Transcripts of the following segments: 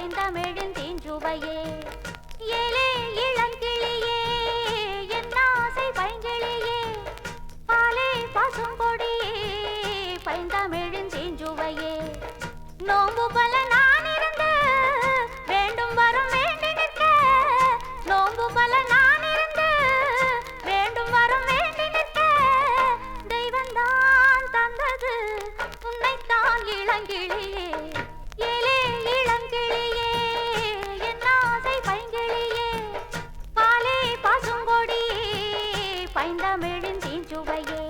பைந்தமிழ்ந்தீஞ்சுவையே ஏலே இளங்கிளியே என் ஆசை பைங்கிளியே பாலே பசும்பொடியே பைந்தமிழ்ந்தீஞ்சுவையே நோம்பு பல நான் இருந்து வேண்டும் வரும் வேண்டி நிற்க நோம்பு பல நான் இருந்து வேண்டும் வரும் வேண்டி நிற்க தெய்வந்தான் தந்தது உன்னைத்தான் இளங்கிளியே ஏலே இளங்கிளியே என் ஆசை பைங்கிளியே பாலே பசுங்கொடியே பைந்தமிழ்ந்தீஞ்சுவையே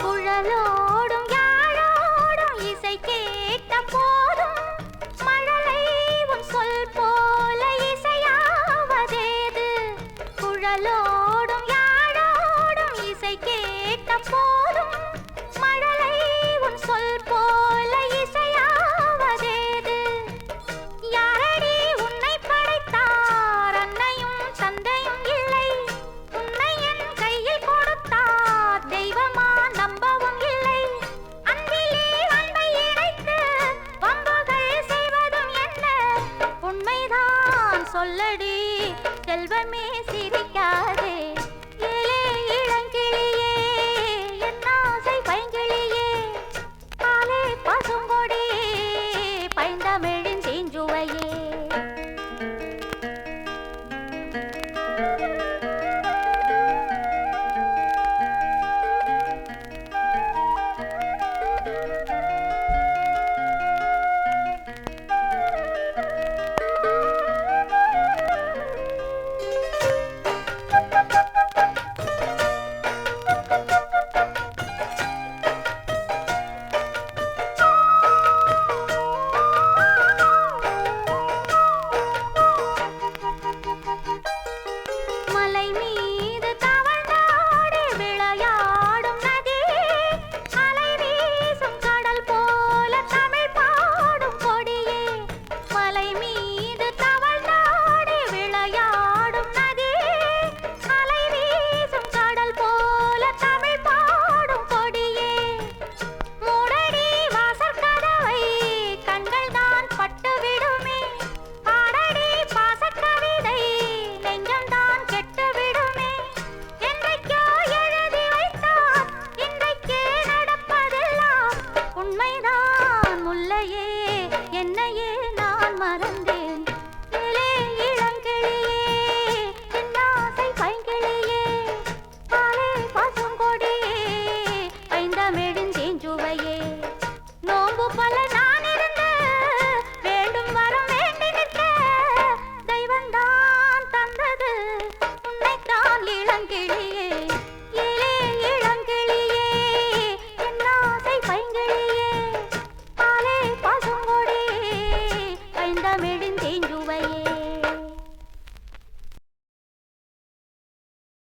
குழலோடும் யாழோடும் இசை கேட்ட போதும் மழலை உன் சொல் போல இசையாவதேது குழலோடும் யாழோடும் இசை கேட்ட போதும் மழலை உன் சொல் போல இசையாவதேது யாரடி உன்னை படைத்தார் அன்னையும் தந்தையும் இல்லை உன்னை என் கையில் கொடுத்தார் தெய்வமா நம்பவும் இல்லை அன்பிலே அன்பை இணைத்து வம்புகள் செய்வதும் என்ன உண்மைதான் சொல்லடி செல்வமே சிரிக்காதே ஏலே இளங்கிளியே என் ஆசை பைங்கிளியே பாலே பசுங்கொடியே பைந்தமிழ்ந்தீஞ்சுவையே மலை மீது தவழ்ந்தாடி விளையாடும் நதியே அலை வீசும் கடல் போல தமிழ் பாடும் கொடியே மலை மீது தவழ்ந்தாடி விளையாடும் நதியே அலை வீசும் கடல் போல தமிழ் பாடும் கொடியே மூடடி வாசற் கதவை கண்கள் தான் பட்டு விடுமே பாடடி பாசக் கவிதை நெஞ்சம்தான் கெட்டு விடுமே என்றைக்கோ எழுதி வைத்தார் இன்றைக்கே நடப்பதெல்லாம் உண்மைதான் முல்லையே என்னையே நான் மறந்தேன் ஏலே இளங்கிளியே என் ஆசை பைங்கிளியே பாலே பசுங்கொடியே பைந்தமிழ்ந்தீஞ்சுவையே நோம்பு பல